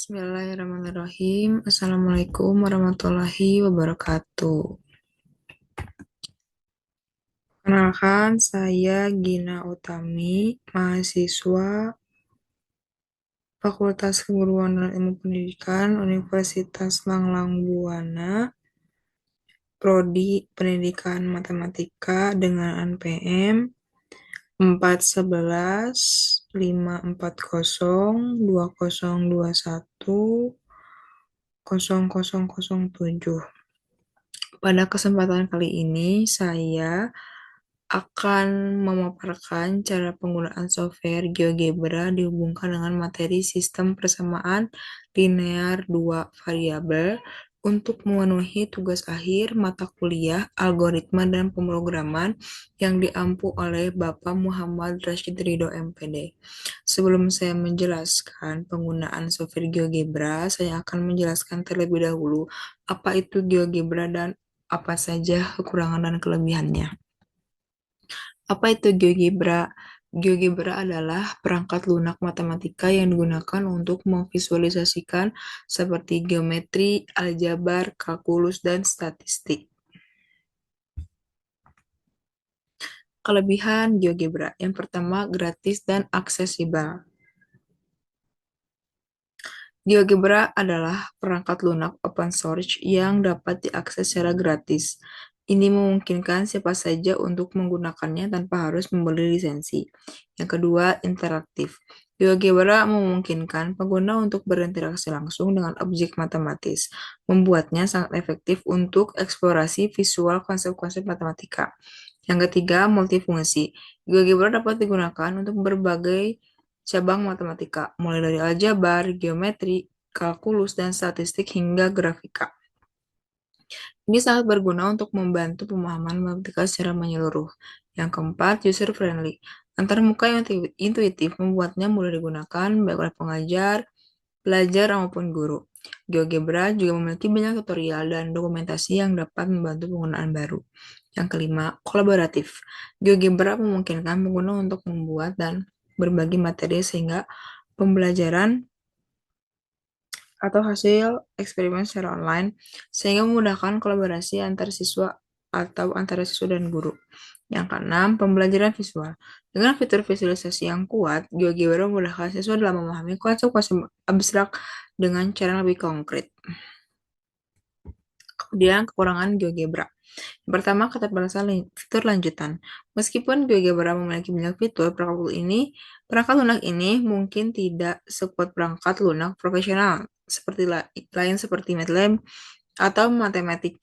Bismillahirrahmanirrahim. Assalamualaikum warahmatullahi wabarakatuh. Perkenalkan, saya Gina Utami, mahasiswa Fakultas Keguruan dan Ilmu Pendidikan Universitas Langlang Buana, Prodi Pendidikan Matematika dengan NPM 411-54021-0007. Pada kesempatan kali ini, saya akan memaparkan cara penggunaan software GeoGebra dihubungkan dengan materi sistem persamaan linear dua variabel untuk memenuhi tugas akhir mata kuliah algoritma dan pemrograman yang diampu oleh Bapak Muhammad Rashid Ridho MPD. Sebelum saya menjelaskan penggunaan software GeoGebra, saya akan menjelaskan terlebih dahulu apa itu GeoGebra dan apa saja kekurangan dan kelebihannya. Apa itu GeoGebra? GeoGebra adalah perangkat lunak matematika yang digunakan untuk memvisualisasikan seperti geometri, aljabar, kalkulus, dan statistik. Kelebihan GeoGebra. Yang pertama, gratis dan aksesibel. GeoGebra adalah perangkat lunak open source yang dapat diakses secara gratis. Ini memungkinkan siapa saja untuk menggunakannya tanpa harus membeli lisensi. Yang kedua, interaktif. GeoGebra memungkinkan pengguna untuk berinteraksi langsung dengan objek matematis, membuatnya sangat efektif untuk eksplorasi visual konsep-konsep matematika. Yang ketiga, multifungsi. GeoGebra dapat digunakan untuk berbagai cabang matematika, mulai dari aljabar, geometri, kalkulus, dan statistik hingga grafika. Ini sangat berguna untuk membantu pemahaman matematika secara menyeluruh. Yang keempat, user-friendly. Antarmuka yang intuitif membuatnya mudah digunakan baik oleh pengajar, pelajar, maupun guru. GeoGebra juga memiliki banyak tutorial dan dokumentasi yang dapat membantu penggunaan baru. Yang kelima, kolaboratif. GeoGebra memungkinkan pengguna untuk membuat dan berbagi materi sehingga pembelajaran atau hasil eksperimen secara online sehingga memudahkan kolaborasi antar siswa atau antara siswa dan guru. Yang keenam, pembelajaran visual. Dengan fitur visualisasi yang kuat, GeoGebra memudahkan siswa dalam memahami konsep-konsep abstrak dengan cara lebih konkret. Kemudian kekurangan GeoGebra. Yang pertama, keterbatasan fitur lanjutan. Meskipun GeoGebra memiliki banyak fitur, perangkat lunak ini mungkin tidak sekuat perangkat lunak profesional seperti MATLAB atau matematik,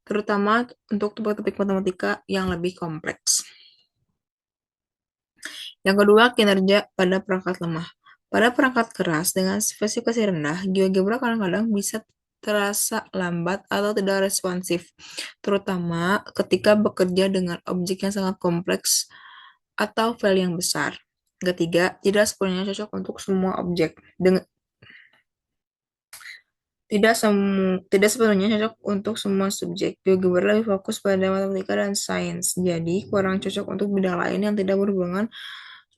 terutama untuk topik-topik matematika yang lebih kompleks. Yang kedua, kinerja pada perangkat lemah. Pada perangkat keras dengan spesifikasi rendah, GeoGebra kadang-kadang bisa terasa lambat atau tidak responsif, terutama ketika bekerja dengan objek yang sangat kompleks atau file yang besar. Ketiga, tidak sepenuhnya cocok untuk semua objek. Tidak sepenuhnya cocok untuk semua subjek. GeoGebra lebih fokus pada matematika dan sains, jadi kurang cocok untuk bidang lain yang tidak berhubungan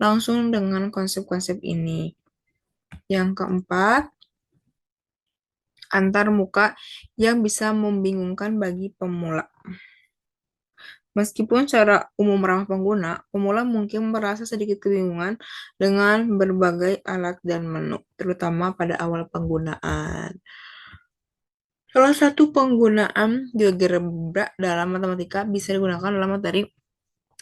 langsung dengan konsep-konsep ini. Yang keempat, antar muka yang bisa membingungkan bagi pemula. Meskipun secara umum ramah pengguna, pemula mungkin merasa sedikit kebingungan dengan berbagai alat dan menu, terutama pada awal penggunaan. Salah satu penggunaan GeoGebra dalam matematika bisa digunakan dalam materi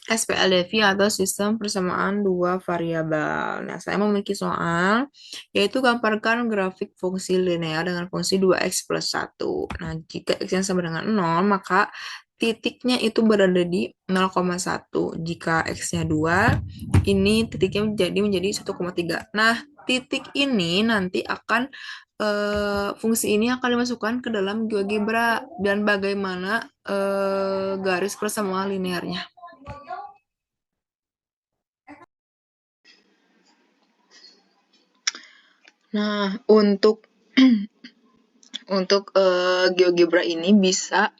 SPLDV atau sistem persamaan dua variabel. Nah, saya memiliki soal, yaitu gambarkan grafik fungsi linear dengan fungsi 2x plus 1. Nah, jika x yang sama dengan 0, maka titiknya itu berada di 0,1. Jika x-nya 2, ini titiknya menjadi 1,3. Nah, titik ini nanti akan fungsi ini akan dimasukkan ke dalam GeoGebra dan bagaimana garis persamaan linearnya. Nah, untuk GeoGebra ini bisa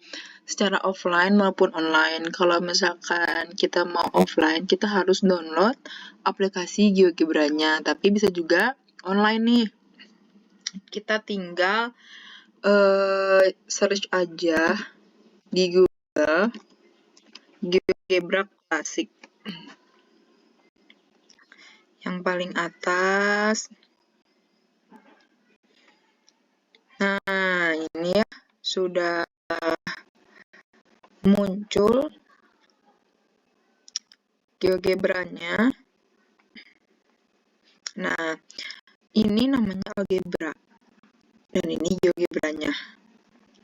secara offline maupun online. Kalau misalkan kita mau offline, kita harus download aplikasi GeoGebra-nya, tapi bisa juga online nih. Kita tinggal search aja di Google GeoGebra Classic. Yang paling atas. Nah, ini ya sudah muncul GeoGebra-nya. Nah, ini namanya algebra. Dan ini GeoGebra-nya.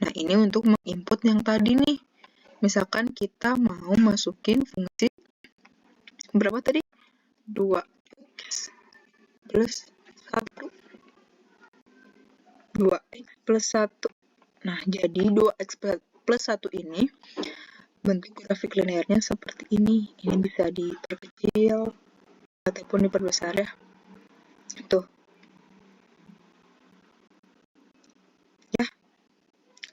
Nah, ini untuk menginput yang tadi nih. Misalkan kita mau masukin fungsi berapa tadi? 2x plus 1. 2x plus 1. Nah, jadi 2x plus 1 ini bentuk grafik linearnya seperti ini. Ini bisa diperkecil ataupun diperbesar ya. Tuh. Ya.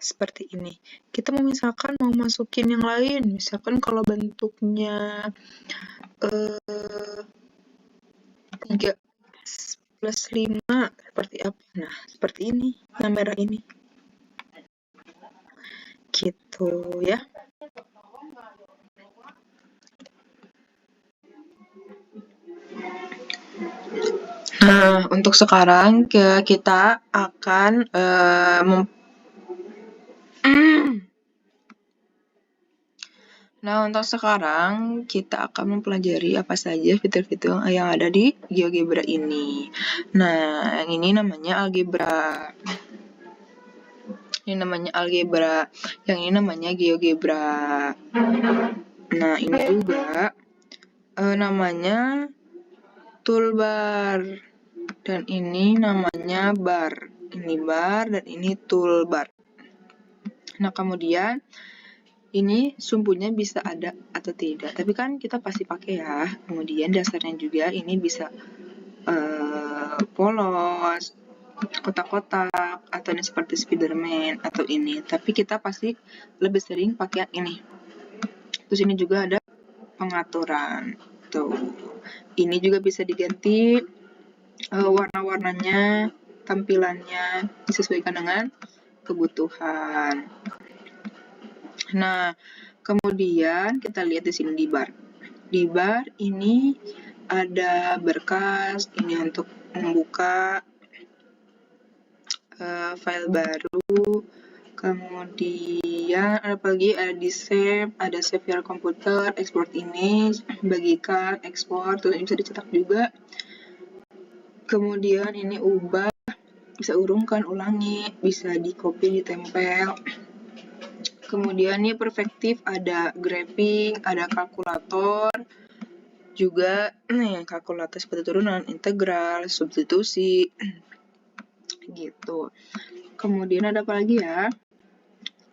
Seperti ini. Kita misalkan mau masukin yang lain. Misalkan kalau bentuknya 3 plus 5 seperti apa? Nah, seperti ini. Yang merah ini. Gitu ya. Nah, untuk sekarang kita akan mempelajari apa saja fitur-fitur yang ada di GeoGebra ini. Nah, yang ini namanya algebra. Ini namanya algebra. Yang ini namanya GeoGebra. Nah, ini juga namanya toolbar. Dan ini namanya bar. Ini bar dan ini toolbar. Nah, kemudian ini sumbunya bisa ada atau tidak. Tapi kan kita pasti pakai ya. Kemudian dasarnya juga ini bisa polos, kotak-kotak, atau ini seperti Spiderman atau ini. Tapi kita pasti lebih sering pakai yang ini. Terus ini juga ada pengaturan. Tuh. Ini juga bisa diganti warna-warnanya, tampilannya disesuaikan dengan kebutuhan. Nah, kemudian kita lihat di sini di bar. Di bar ini ada berkas, ini untuk membuka file baru. Kemudian ada apa lagi? Ada di save, ada save your komputer, export image, bagikan, ekspor, terus bisa dicetak juga. Kemudian ini ubah, bisa urungkan, ulangi, bisa di copy, ditempel. Kemudian ini perspektif, ada graphing, ada kalkulator, juga kalkulator seperti turunan, integral, substitusi, gitu. Kemudian ada apa lagi ya?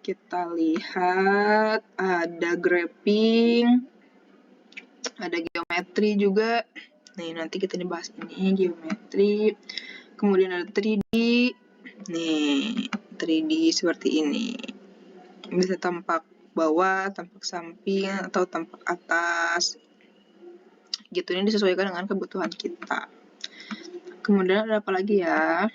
Kita lihat ada graphing, ada geometri juga. Nih, nanti kita dibahas ini geometri. Kemudian ada 3D. Nih, 3D seperti ini. Bisa tampak bawah, tampak samping, atau tampak atas. Gitu, ini disesuaikan dengan kebutuhan kita. Kemudian ada apa lagi ya?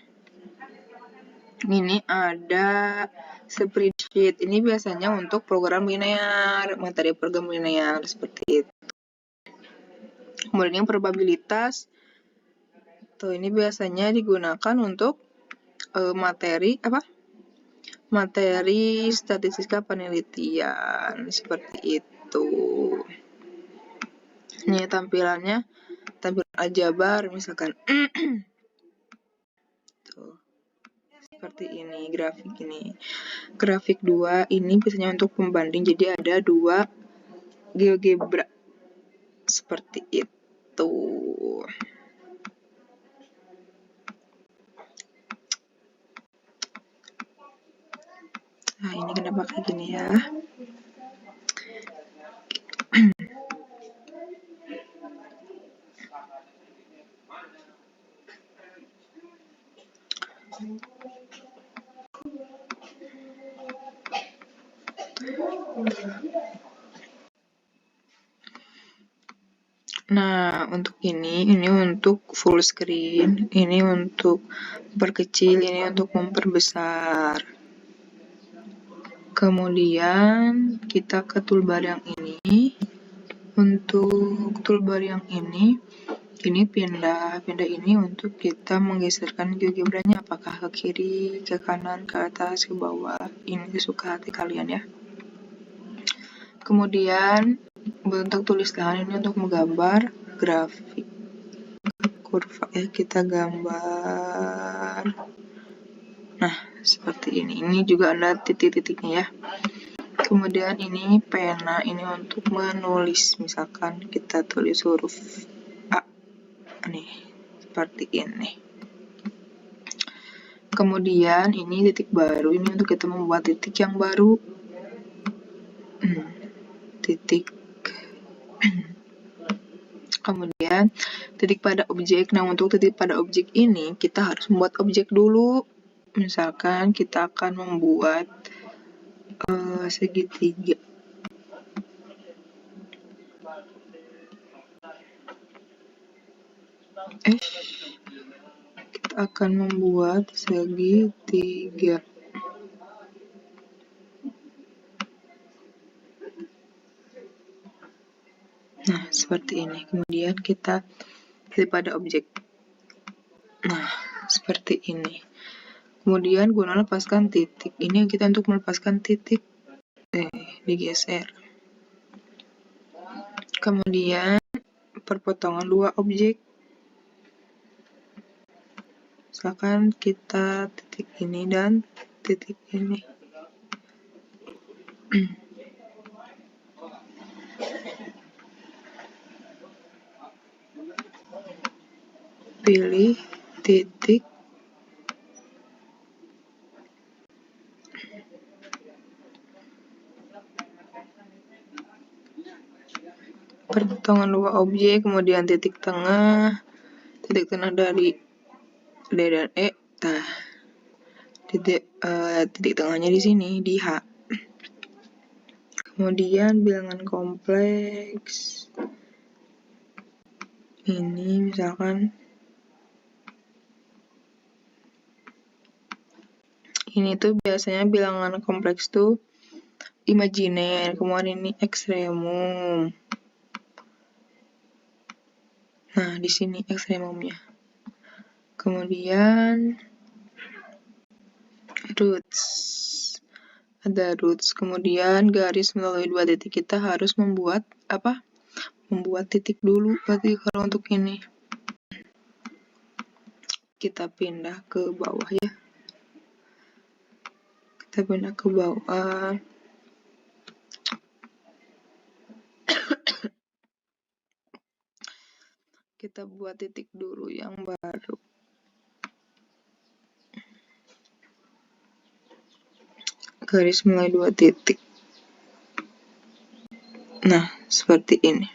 Ini ada spreadsheet. Ini biasanya untuk program linear, materi program linear seperti itu. Kemudian yang probabilitas. Tuh, ini biasanya digunakan untuk materi statistika penelitian seperti itu. Ini tampilan aljabar misalkan. Tuh. Seperti ini grafik ini. Grafik 2 ini biasanya untuk pembanding, jadi ada 2 GeoGebra. Seperti itu. Nah, ini kenapa kayak gini ya? Nah, untuk ini untuk full screen, ini untuk memperkecil, ini untuk memperbesar. Kemudian kita ke toolbar yang ini. Untuk toolbar yang ini pindah ini untuk kita menggeserkan GeoGebra-nya, apakah ke kiri, ke kanan, ke atas, ke bawah. Ini sesuka hati kalian ya. Kemudian bentuk tulisan ini untuk menggambar grafik kurva ya, kita gambar. Nah, seperti ini. Ini juga ada titik-titiknya ya. Kemudian ini pena, ini untuk menulis. Misalkan kita tulis huruf A. Nih, seperti ini. Kemudian ini titik baru, ini untuk kita membuat titik yang baru. Titik. Kemudian titik pada objek. Nah, untuk titik pada objek ini kita harus membuat objek dulu. Misalkan kita akan membuat segitiga. Kita akan membuat segitiga. Nah, seperti ini. Kemudian kita titik pada objek. Nah, seperti ini. Kemudian guna lepaskan titik. Ini kita untuk melepaskan titik. Digeser. Kemudian perpotongan dua objek. Misalkan kita titik ini dan titik ini. Pilih titik perpotongan dua objek, kemudian titik tengah dari D dan E. Nah, titik tengahnya di sini di H. Kemudian bilangan kompleks ini misalkan ini tuh biasanya bilangan kompleks tuh imajiner, kemudian ini ekstremum. Nah, di sini ekstremumnya. Kemudian roots. Ada roots. Kemudian garis melalui dua titik, kita harus membuat apa? Membuat titik dulu. Berarti kalau untuk ini kita pindah ke bawah ya. Kita pindah ke bawah. Kita buat titik dulu yang baru. Garis mulai dua titik. Nah, seperti ini.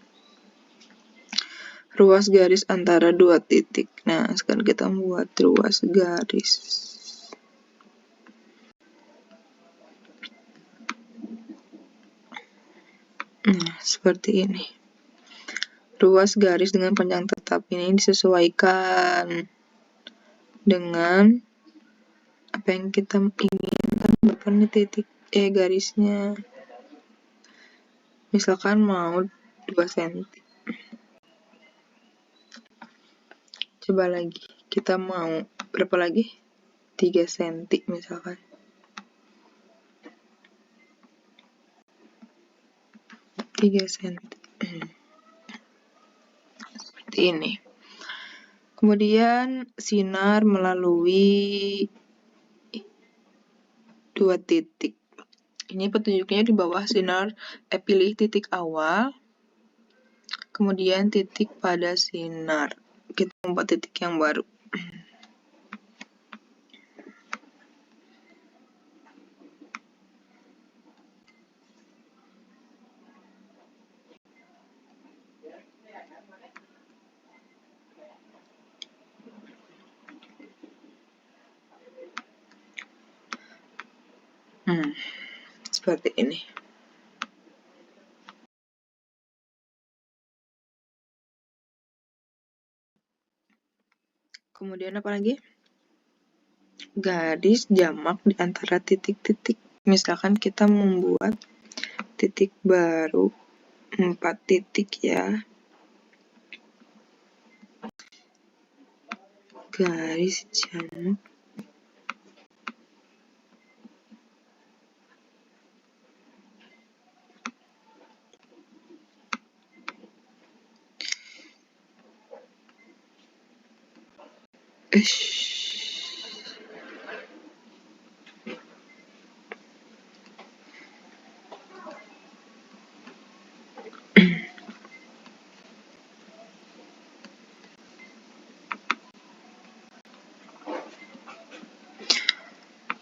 Ruas garis antara dua titik. Nah, sekarang kita membuat ruas garis. Nah, seperti ini. Ruas garis dengan panjang tetap ini disesuaikan dengan apa yang kita inginkan, bukan titik garisnya. Misalkan mau 2 cm. Coba lagi, kita mau berapa lagi? 3 cm misalkan. Seperti ini. Kemudian sinar melalui dua titik. Ini petunjuknya di bawah sinar, pilih titik awal, kemudian titik pada sinar. Kita membuat titik yang baru. Seperti ini. Kemudian apa lagi? Garis jamak di antara titik-titik. Misalkan kita membuat titik baru 4 titik ya. Garis jamak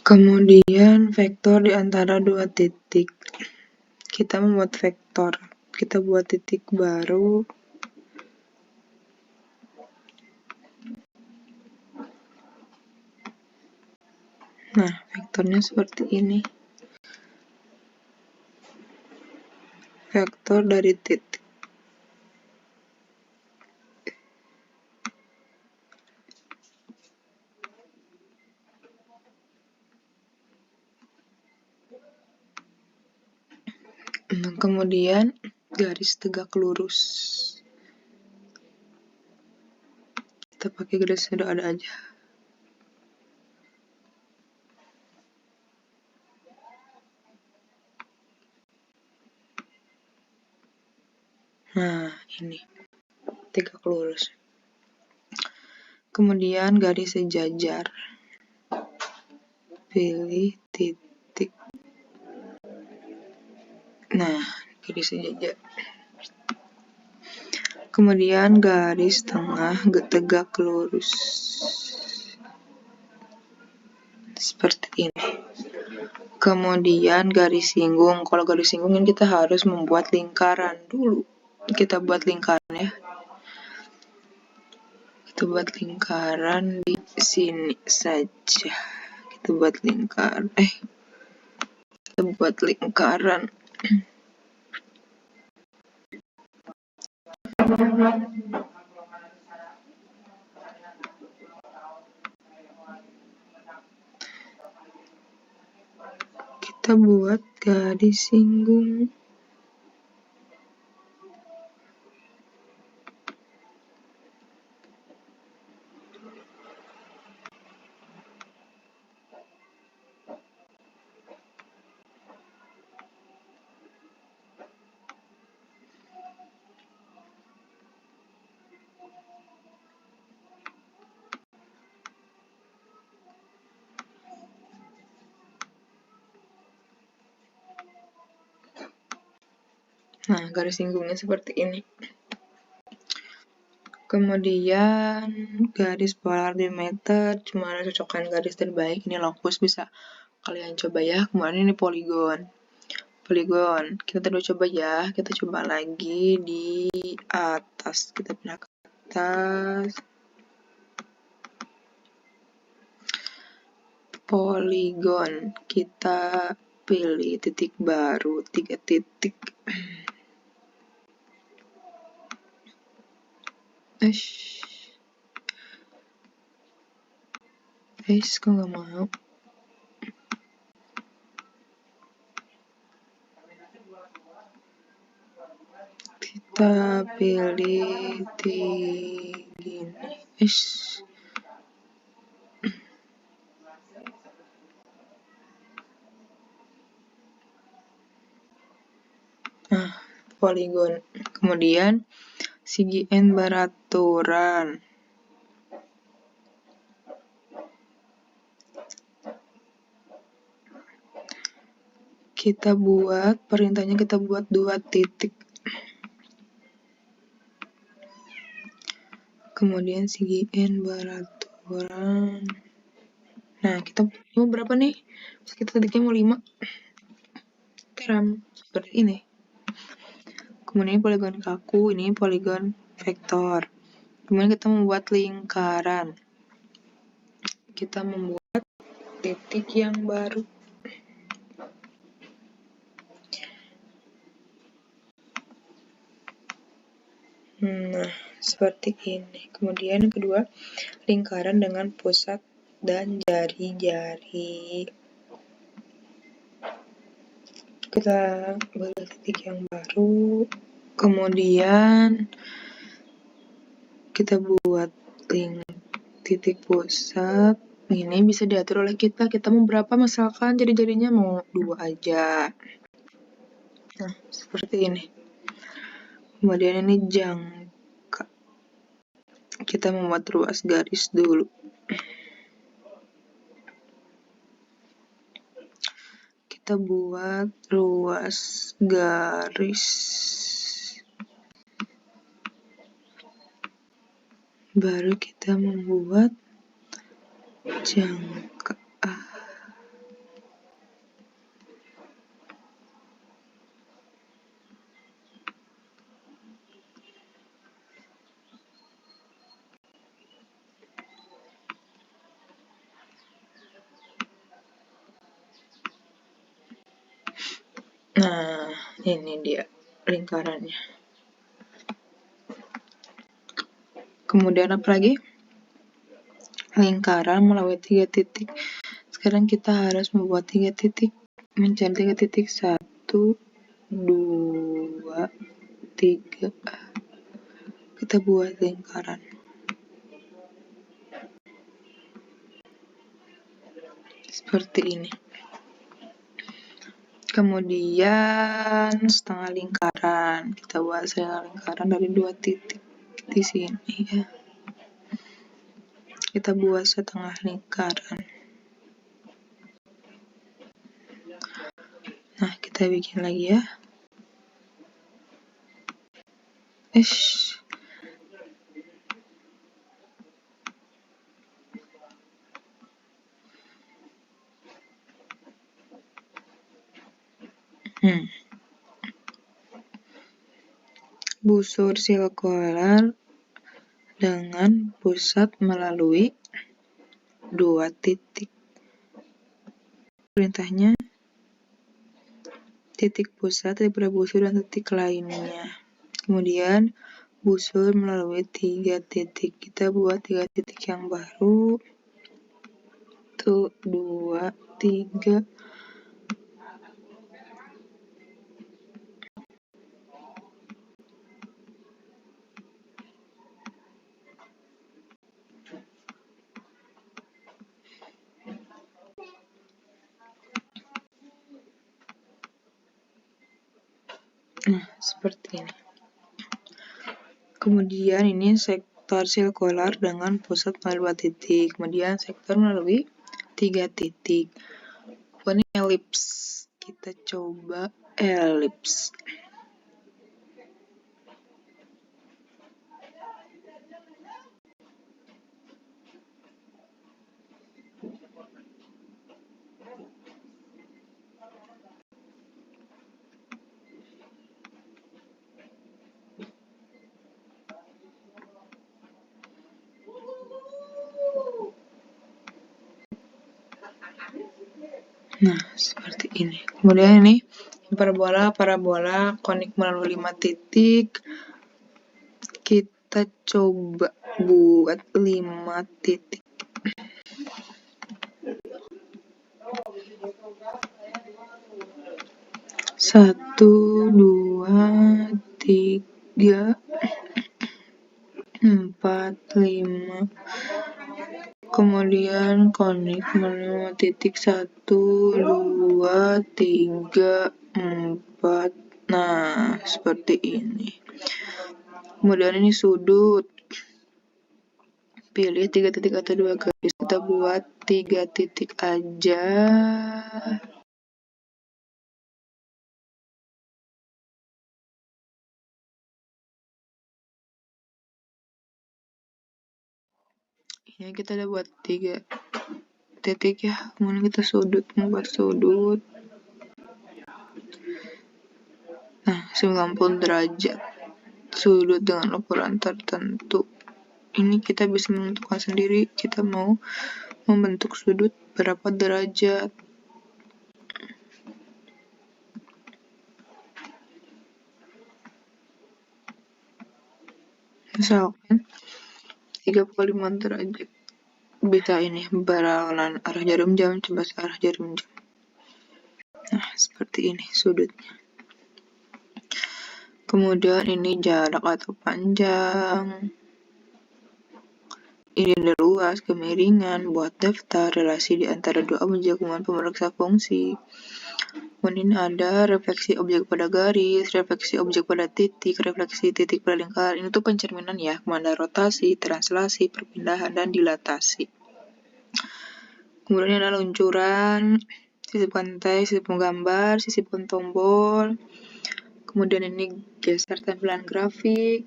kemudian vektor di antara dua titik. Kita membuat vektor. Kita buat titik baru. Nah, vektornya seperti ini. Vektor dari titik. Kemudian garis tegak lurus. Kita pakai garis ada aja. Nah, ini tegak lurus. Kemudian garis sejajar. Pilih titik. Nah, garis sejajar. Kemudian garis tengah tegak lurus. Seperti ini. Kemudian garis singgung. Kalau garis singgung ini kita harus membuat lingkaran dulu. Kita buat lingkaran ya. Kita buat lingkaran di sini saja. Kita buat lingkaran. Kita buat lingkaran. Kita buat garis singgung. Nah, garis singgungnya seperti ini. Kemudian garis polar diameter, cuma ada cocokan garis terbaik. Ini locus, bisa kalian coba ya. Kemudian ini poligon. Poligon, kita tadi coba ya. Kita coba lagi di atas. Kita pindah ke atas. Poligon, kita pilih titik baru, 3 titik. Kok nggak mau? Kita pilih gini. Nah, poligon. Kemudian segi N beraturan. Kita buat, perintahnya kita buat 2 titik. Kemudian segi N beraturan. Nah, kita mau berapa nih? Kita titiknya mau 5. Teram, seperti ini. Kemudian poligon kaku, ini poligon vektor. Kemudian kita membuat lingkaran. Kita membuat titik yang baru. Nah, seperti ini. Kemudian yang kedua, lingkaran dengan pusat dan jari-jari. Kita buat titik yang baru, kemudian kita buat titik pusat. Ini bisa diatur oleh kita mau berapa, misalkan jari-jarinya mau 2 aja. Nah, seperti ini. Kemudian ini jangka. Kita membuat ruas garis dulu. Kita buat ruas garis. Baru kita membuat jangka. Nah, ini dia lingkarannya. Kemudian apa lagi? Lingkaran melalui 3 titik. Sekarang kita harus membuat 3 titik. Mencari 3 titik. 1, 2, 3. Kita buat lingkaran. Seperti ini. Kemudian setengah lingkaran. Kita buat setengah lingkaran dari 2 titik di sini ya. Kita buat setengah lingkaran. Nah, kita bikin lagi ya. Busur sirkular dengan pusat melalui 2 titik. Perintahnya titik pusat daripada busur dan titik lainnya. Kemudian busur melalui 3 titik. Kita buat 3 titik yang baru. 1, 2, 3. Nah, seperti ini. Kemudian ini sektor sirkular dengan pusat melalui 2 titik. Kemudian sektor melalui 3 titik. Ini elips. Kita coba elips. Nah, seperti ini. Kemudian ini parabola konik melalui 5 titik. Kita coba buat 5 titik. Satu, 2, 3, 4, 5. Kemudian konik melalui titik 1, 2, 3, 4. Nah, seperti ini. Kemudian ini sudut. Pilih 3 titik atau 2 garis. Kita buat 3 titik aja. Ini kita udah buat 3 titik ya. Kemudian kita membuat sudut. Nah, 90 derajat. Sudut dengan ukuran tertentu. Ini kita bisa menentukan sendiri. Kita mau membentuk sudut berapa derajat. Misalkan 35 derajat. Bisa ini berlawanan arah jarum jam, coba arah jarum jam. Nah, seperti ini sudutnya. Kemudian ini jarak atau panjang. Ini ada luas, kemiringan, buat daftar, relasi di antara dua objek, kemudian pemeriksa fungsi. Kemudian ada refleksi objek pada garis, refleksi objek pada titik, refleksi titik pada lingkaran. Ini tuh pencerminan ya, kemana rotasi, translasi, perpindahan, dan dilatasi. Kemudian ada luncuran, sisipkan teks, sisipkan gambar, sisipkan tombol. Kemudian ini geser tampilan grafik.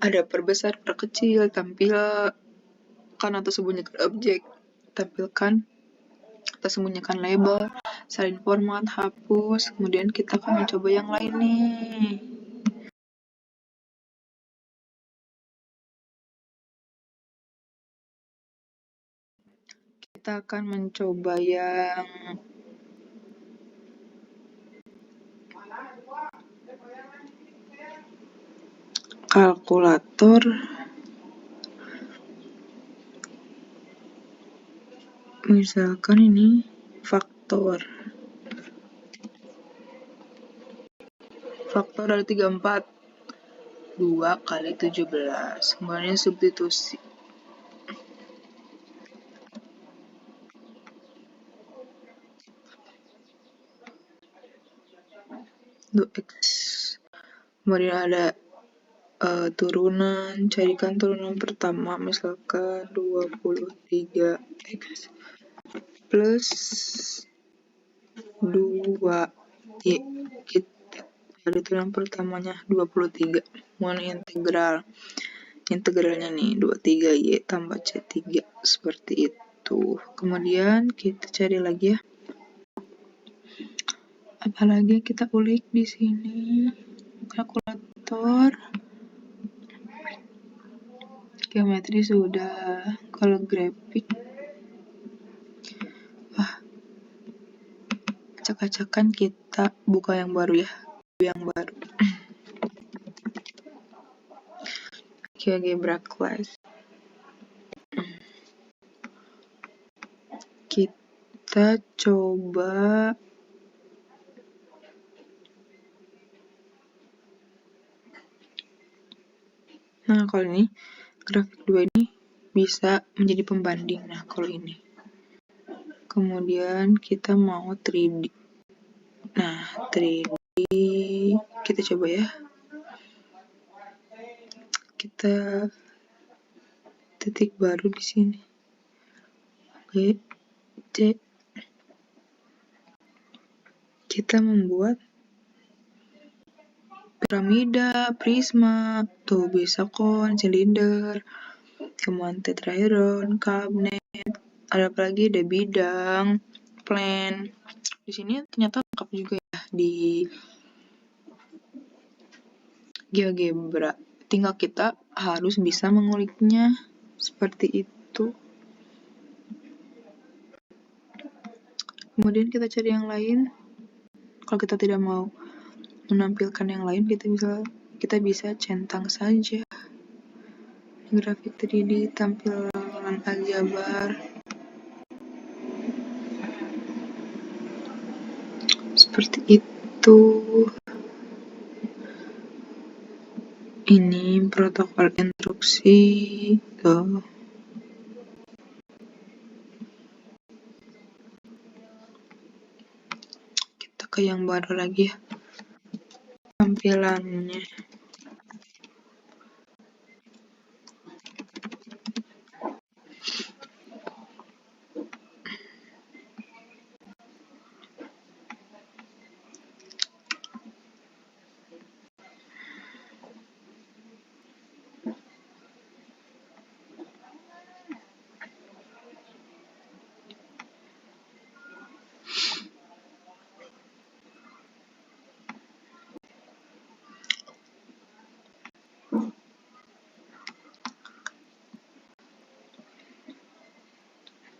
Ada perbesar, perkecil, tampilkan atau sembunyikan objek, tampilkan atau sembunyikan label, salin format, hapus. Kemudian kita akan mencoba yang lain nih. Kita akan mencoba yang kalkulator. Misalkan ini faktor dari 34, 2 kali 17. Kemudian substitusi. 2x. Kemudian ada turunan, carikan turunan pertama, misalkan 23x plus 2 y. Kita cari turunan pertamanya 23, mana integralnya nih 23y tambah c3, seperti itu. Kemudian kita cari lagi ya, apalagi kita ulik di sini. Kalkulator, geometri sudah. Kalau grafik, acak-acakan kita buka yang baru ya, GeoGebra class. Kita coba kalau ini grafik 2 ini bisa menjadi pembanding. Nah, kalau ini kemudian kita mau 3D. Nah, 3D kita coba ya. Kita titik baru di sini. B, C. Kita membuat piramida, prisma, tuh bisa kon, silinder, kemudian tetrahedron, cabinet, ada apa lagi, ada bidang, plan. Di sini ternyata lengkap juga ya di GeoGebra. Tinggal kita harus bisa menguliknya seperti itu. Kemudian kita cari yang lain. Kalau kita tidak mau menampilkan yang lain, kita bisa centang saja grafik 3D, tampilan aljabar, seperti itu. Ini protokol instruksi tuh. Kita ke yang baru lagi ya, tampilannya.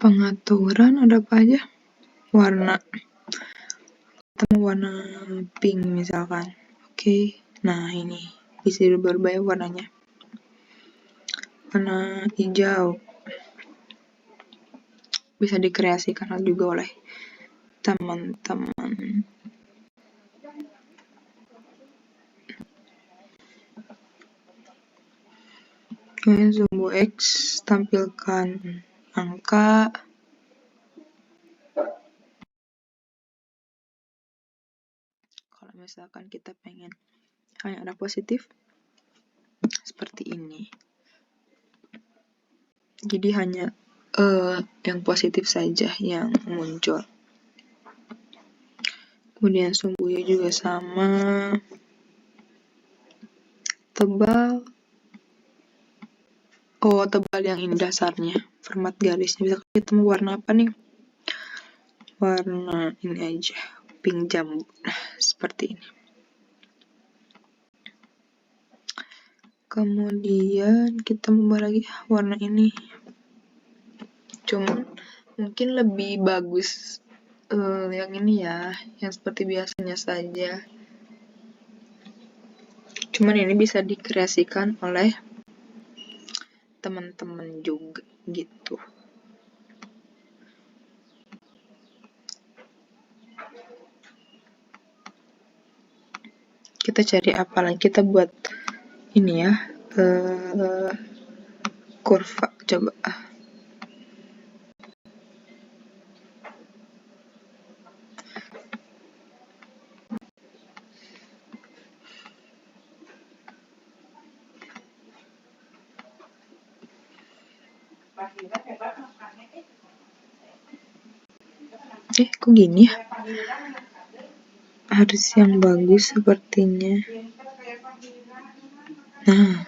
Pengaturan ada apa aja? Warna. Kita mau warna pink misalkan. Oke. Nah, ini bisa berubah warnanya. warna hijau. Bisa dikreasikan juga oleh teman-teman. Kemudian sumbu X, tampilkan angka. Kalau misalkan kita pengen hanya ada positif, seperti ini. Jadi hanya yang positif saja yang muncul. Kemudian sumbu Y juga sama, tebal. Oh, tebal yang ini dasarnya, format garisnya. Bisa kita mau warna apa nih? Warna ini aja, pink jambu. Nah, seperti ini. Kemudian kita mau lagi warna ini. Cuman mungkin lebih bagus yang ini ya, yang seperti biasanya saja. Cuman ini bisa dikreasikan oleh teman-teman juga gitu. Kita cari apa lagi? Kita buat ini ya, kurva coba. Kok gini ya? Harus yang bagus sepertinya. Nah,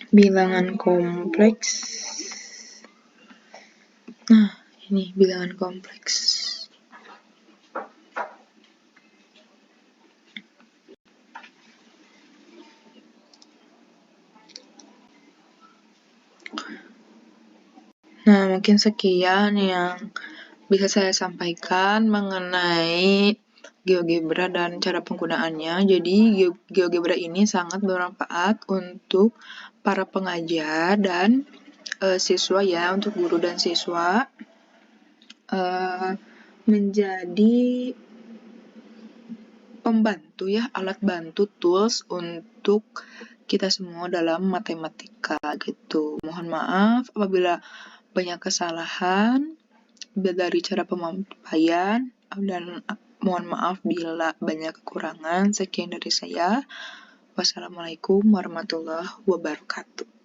bilangan kompleks. Nah, ini bilangan kompleks. Nah, mungkin sekian yang bisa saya sampaikan mengenai GeoGebra dan cara penggunaannya. Jadi, GeoGebra ini sangat bermanfaat untuk para pengajar dan siswa ya, untuk guru dan siswa. Menjadi pembantu ya, alat bantu, tools untuk kita semua dalam matematika gitu. Mohon maaf apabila banyak kesalahan dari cara pemakaian, dan mohon maaf bila banyak kekurangan. Sekian dari saya. Wassalamualaikum warahmatullahi wabarakatuh.